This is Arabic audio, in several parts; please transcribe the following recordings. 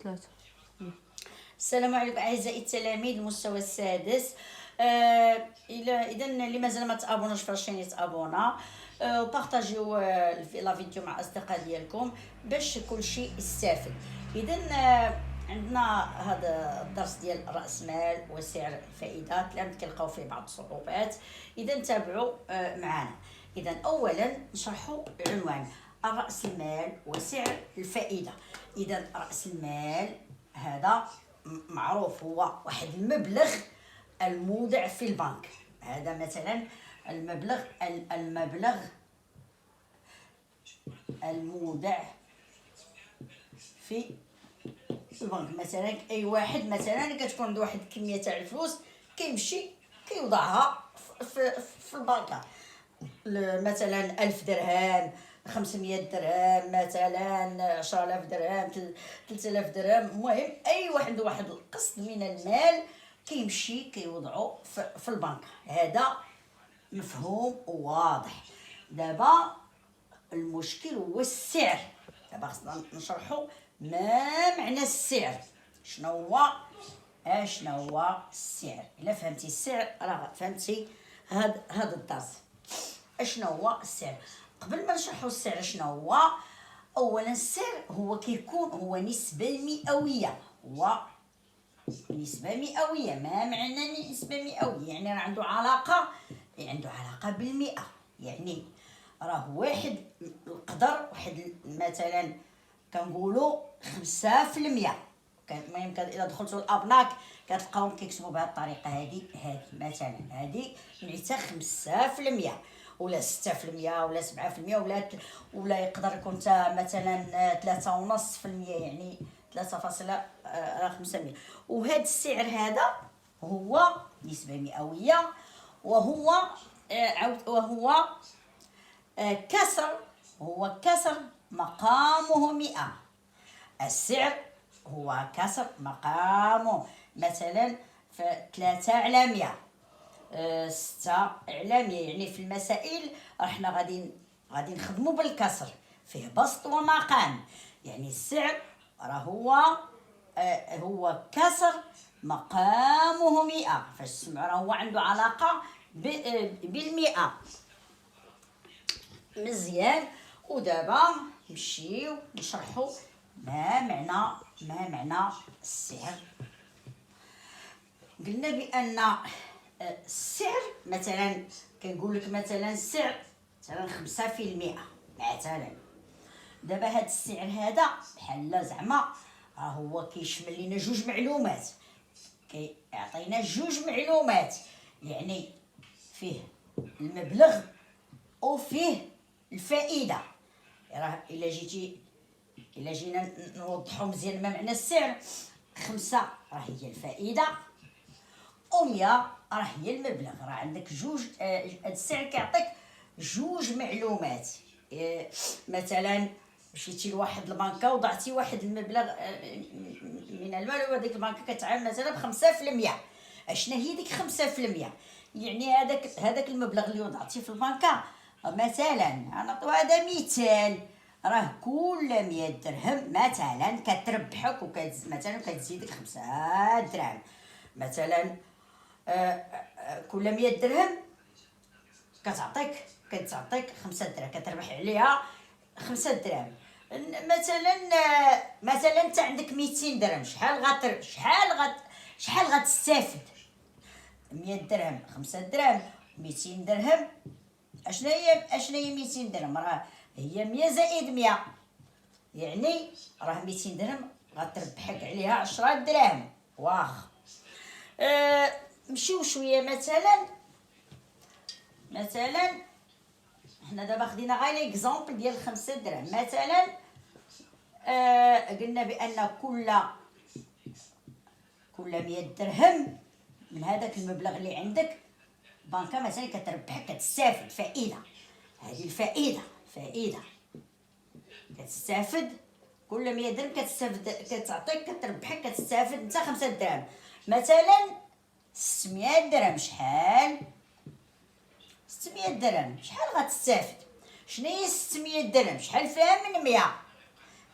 ثلاثة. السلام عليكم اعزائي التلاميذ المستوى السادس. اذا اللي مازال ما تابوناش فاشين يتابونا، وبارطاجيو لا فيديو مع الاصدقاء ديالكم باش كلشي يستافد. اذا عندنا هذا الدرس ديال راس مال وسعر الفائده، كلام كنلقاو فيه بعض الصعوبات. اذا تابعوا معنا. اذا اولا نشرحوا العنوان: راس المال وسعر الفائده. اذا راس المال هذا معروف، هو واحد المبلغ المودع في البنك. هذا مثلا المبلغ المودع في البنك. مثلا اي واحد مثلا كتكون عنده واحد الكميه تاع الفلوس، كيمشي كيوضعها في البنكه. مثلا 1000 درهم، 500 درهم، مثلا 10000 درهم، 3000 درهم. المهم اي واحد عنده واحد القسط من المال كيمشي كيوضعو في البنك. هذا مفهوم وواضح. دابا المشكل هو السعر. دابا خصنا نشرحوا ما معنى السعر. شنو هو السعر؟ الا فهمتي السعر راه فهمتي هذا الدرس. اشنو هو السعر؟ قبل ما نشرحوا السعر شنو هو، اولا السعر هو كيكون هو نسبه مئويه. هو نسبه مئويه. ما معنى نسبه مئويه؟ يعني راه عنده علاقه بالمئه. يعني راه واحد القدر واحد مثلا كنقولوا 5%. المهم اذا دخلتوا الابناك كتلقاوهم كيكتبوا بهذه الطريقه. هذه مثلا هذه معناتها 5%، ولا 6%، ولا 7%، ولا يقدر يكون مثلا 3.5%، يعني 3.5%. وهذا السعر هذا هو نسبة مئوية، وهو كسر مقامه 100. السعر هو كسر مقامه. مثلا 3 على 100، 6 على 100. يعني في المسائل احنا غادي نخدموا بالكسر، فيه بسط ومقام. يعني السعر راه هو كسر مقامه 100. فاش تسمعوا راه هو عنده علاقه بالمئة. مزيان. ودابا نمشيو نشرحوا ما معنى السعر. قلنا بان السعر مثلا كنقول لك مثلا السعر مثلا 5%. مثلا دابا هاد السعر هذا بحال زعما هو كيشمل لنا جوج معلومات. كيعطينا جوج معلومات، يعني فيه المبلغ وفيه الفائده. راه الا جينا نوضحوا مزيان ما معنى السعر. 5 راه هي الفائده، و100 راه هي المبلغ. راه عندك جوج. هاد السعر كيعطيك جوج معلومات. مثلا مشيتي لواحد البنكه وضعتي واحد المبلغ من المال، وهذيك البنكه كتعامل مثلا ب5%. اشنا هي ديك 5%؟ يعني هذاك المبلغ اللي وضعتي في البنكه. مثلا نعطيو هذا مثال، راه كل 100 درهم مثلا كتربحك مثلا كتزيدك 5 دراهم. مثلا كل 100 درهم كتعطيك 5 دراهم، كتربح عليها 5 دراهم. مثلا انت عندك 200 درهم، شحال غتستافد؟ 100 درهم 5 دراهم، 200 درهم. اشنا هي 200 درهم؟ راه هي 100 زائد 100، يعني راه 200 درهم غتربحك عليها 10 دراهم. واخا نمشيو شويه. مثلا حنا دابا خدينا غير ليكزامبل ديال 5 دراهم. مثلا قلنا بان كل 100 درهم من هذاك المبلغ اللي عندك بنكه مثلا كتربحك، كتستافد فائده. هذه الفائده كتستافد كل 100 درهم كتعطيك، كتربحك، كتستافد انت 5 دراهم. مثلا 600 درهم شحال؟ 600 درهم شحال غتستافد؟ شنو هي 600 درهم؟ شحال فيها من 100؟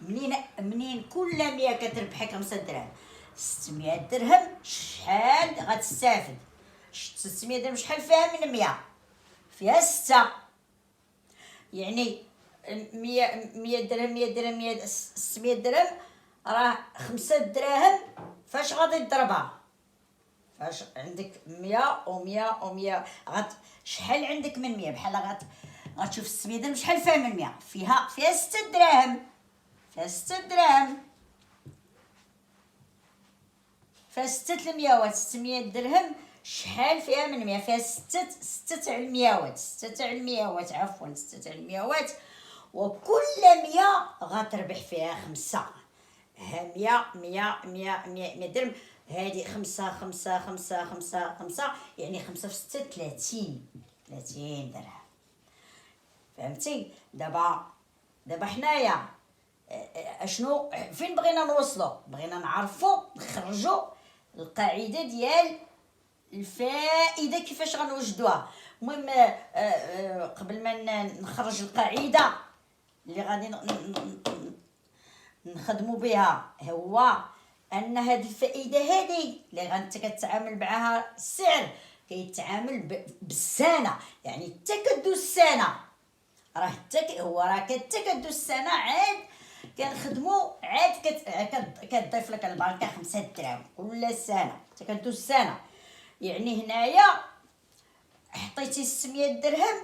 منين كل 100 كتربحي 5 دراهم، 600 درهم شحال غتستافد؟ 600 درهم شحال فيها من 100؟ فيها 6. يعني 100 درهم 100 درهم 100 600 درهم، راه 5 دراهم فاش غادي تضربها؟ فاش عندك 100 و100 و100 شحال عندك من 100؟ بحال غتشوف 600 درهم شحال فيها من 100؟ فيها 6 دراهم، فيها 6 دراهم، فيها 6 المياوات. 600 درهم شحال فيها من 100؟ فيها 6 تاع المياوات، 6 تاع المياوات عفوا، 6 تاع المياوات. وكل 100 غتربح فيها 5. ها 100 100 100 100 درهم، هادي 5 5 5 5 5، يعني 5 في 6 30 درهم. فهمتي؟ دابا حنايا اشنو فين بغينا نوصلوا؟ بغينا نعرفوا نخرجوا القاعده ديال الفائده كيفاش غنوجدوها. المهم قبل ما نخرج القاعده اللي غادي نخدموا بها، هو ان هاد الفائده هذه اللي انت كتعامل معها السعر كيتعامل بالسنه، يعني حتى كدوز السنه، راه حتى كدوز السنه عاد كنخدموا، عاد كتضيف لك البنكه 5 دراهم كل سنه حتى كدوز السنه. يعني هنايا حطيتي 600 درهم،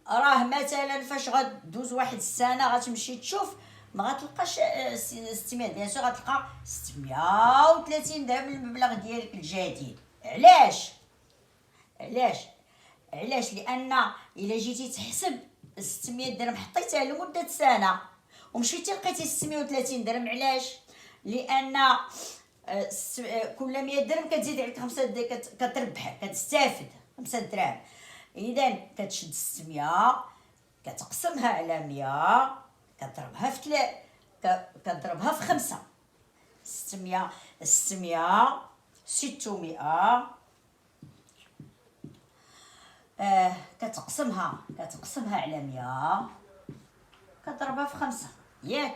راه مثلا فاش غدوز واحد السنه غتمشي تشوف ما غتلقاش 600، بيان سور غتلقى 630 درهم المبلغ ديالك الجديد. علاش لان الا جيتي تحسب 600 درهم حطيتها لمده سنه ومشيتي لقيتي 630 درهم، علاش؟ لان كل 100 درهم كتزيد عليك 5 درهم، كتربح كتستافد 5 دراهم. اذا كتشد 600 كتقسمها على 100 كضربها في كضربها في 5. 600 600 كتقسمها على 100 كضربها في 5 ياك.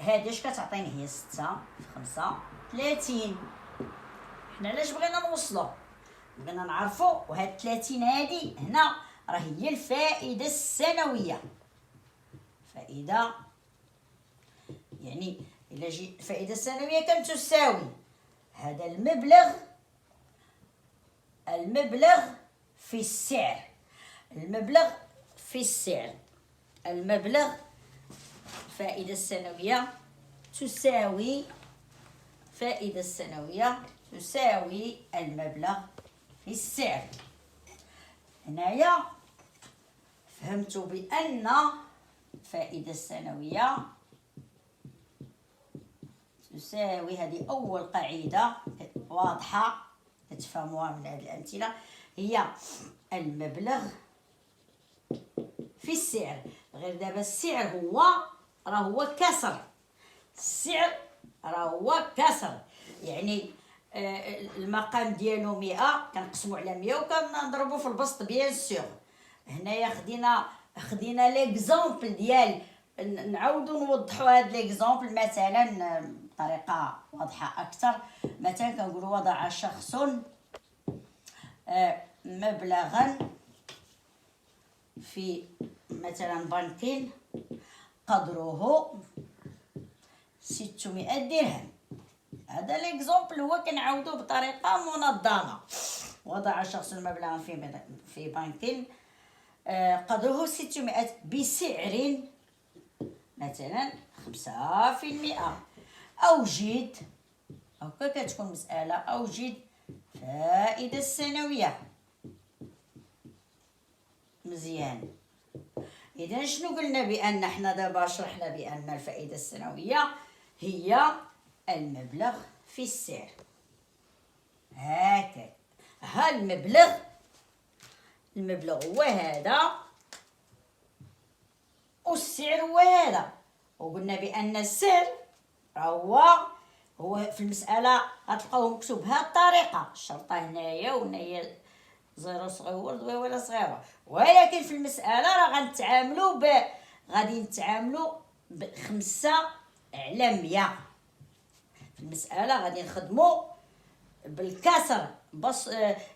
هادي اش كتعطيني؟ هي 6 في 5 30. حنا علاش بغينا نوصلوا؟ بغينا نعرفوا. وهاد 30 هادي هنا راه هي الفائده السنويه. فائده يعني الا جي الفائده السنويه كتساوي هذا المبلغ في السعر، فائده السنويه تساوي المبلغ في السعر. هنايا فهمتوا بان الفائده السنويه تساوي، هذه اول قاعده واضحه تفهموها من هذه الامثله، هي المبلغ في السعر. غير دابا السعر هو كسر، السعر هو كسر، يعني المقام ديالو 100 كنقسمو على 100 وكنضربو في البسط بيان سور. هنايا خدينا ليكزامبل ديال نعاودو نوضحوا هاد ليكزامبل مثلا بطريقه واضحه اكثر. مثلا كنقولوا وضع شخص مبلغا في مثلا بنك قدره 600 درهم. هذا ليكزامبل هو كنعاودوه بطريقه منظمه. وضع شخص مبلغا في بنك قدره 600 بسعر مثلا 5%. اوجد، هكا كتكون مساله، اوجد فائده السنويه. مزيان. اذا شنو قلنا؟ بان حنا دابا شرحنا بان الفائده السنويه هي المبلغ في السعر. هكا ها المبلغ هو هذا والسعر هو هذا. وقلنا بان السعر هو في المساله غتلقاوه مكتوب بهذه الطريقه، الشرطه هنايا وهنايا زيرو صغيور دويله صغيره، ولكن في المساله راه غادي نتعاملوا ب5 على 100. في المسألة غادي نخدمو بالكسر بس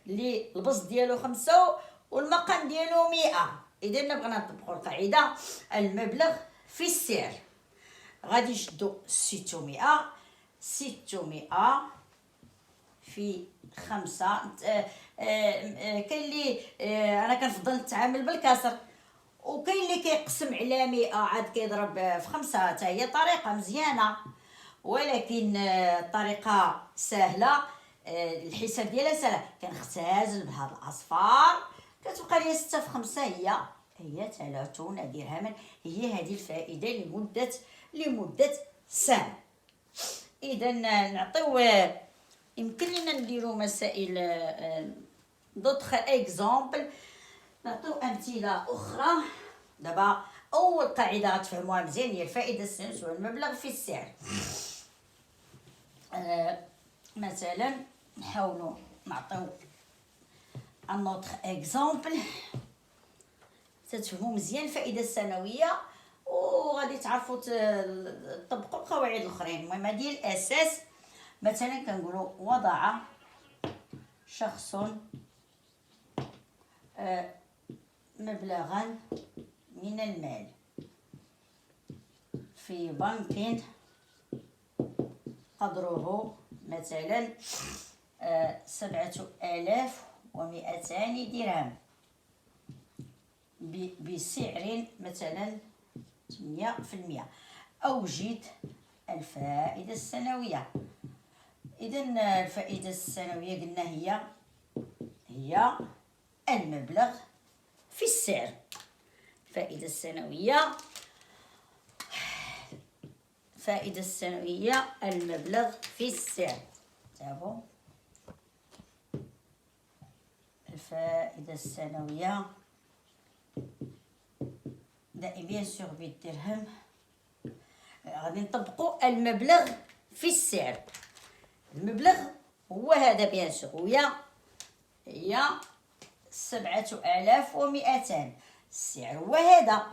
اللي البسط ديالو 5 والمقام ديالو 100. إذا بغينا نطبقو القاعدة المبلغ في السعر، غادي نشدو 600 في 5. كاين اللي انا كنفضل نتعامل بالكسر، وكاين اللي كيقسم على 100 عاد كيضرب في 5. حتى هي طريقه مزيانه، ولكن الطريقه سهله، الحساب ديالها سهله. كنختزل بهاد الاصفار، كتبقى لي 6 في 5 هي 30 درهما. هي هذه الفائده لمده سنه. اذا نعطيو، يمكن لنا نديرو مسائل دوطخ اكزامبل، نعطيو امثله اخرى. دابا اول قاعده غتفهموها مزيان هي الفائده السنويه والمبلغ في السعر. مثلا نحاولوا نعطيو ان اوتر اكزامبل تتفهموا مزيان الفائده السنويه، وغادي تعرفوا تطبقوا القواعد الاخرين. المهم هذه الاساس. مثلا كنقولوا وضع شخص مبلغا من المال في بنك قدره مثلا 7200 درهم بسعر مثلا 8%. أوجد الفائدة السنوية. إذا الفائدة السنوية قلنا هي المبلغ في السعر. الفائدة السنوية المبلغ في السعر. تابعوا الفائدة السنوية بيان سور بالدرهم. غادي نطبقوا المبلغ في السعر. المبلغ هو هذا بيان سور، هي 7200. السعر هو هذا،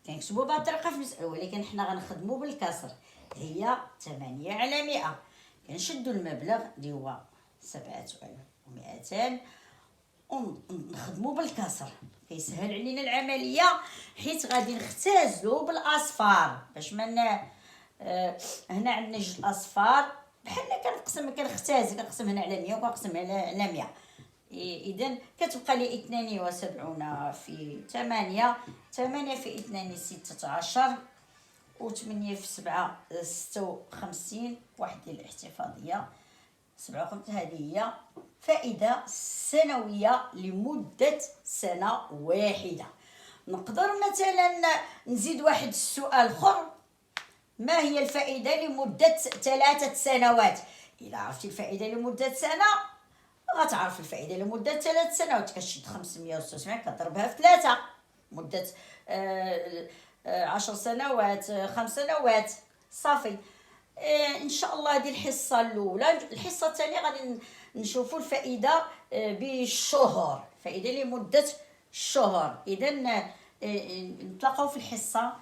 كنكتبوا بهذه الطريقه في المسألة، ولكن حنا غنخدموا بالكسر. هي 8 على 100. كنشدوا المبلغ اللي هو 7200 ونخدموا بالكسر، كيسهل علينا العمليه، حيت غادي نختزلوا بالاصفار باش من هنا عندنا 2 اصفار بحال كنقسم هنا على 100 وكنقسم على 100. اذا كتبقى لي 72 في 8. 8 في 2 16، و8 في 7 56. واحد ديال الاحتفاظيه 57. هذه هي فائده سنويه لمده سنه واحده. نقدر مثلا نزيد واحد السؤال اخر: ما هي الفائده لمده 3 سنوات؟ الا عرفتي الفائده لمده سنه غتعرف الفائده لمده 3 سنوات. كتشد 576 كضربها في 3 مده 10 سنوات، 5 سنوات، صافي. ان شاء الله هذه الحصه الاولى. الحصه الثانيه غادي نشوفوا الفائده بالشهور، فائده لمده الشهور. اذا نتلاقاو في الحصه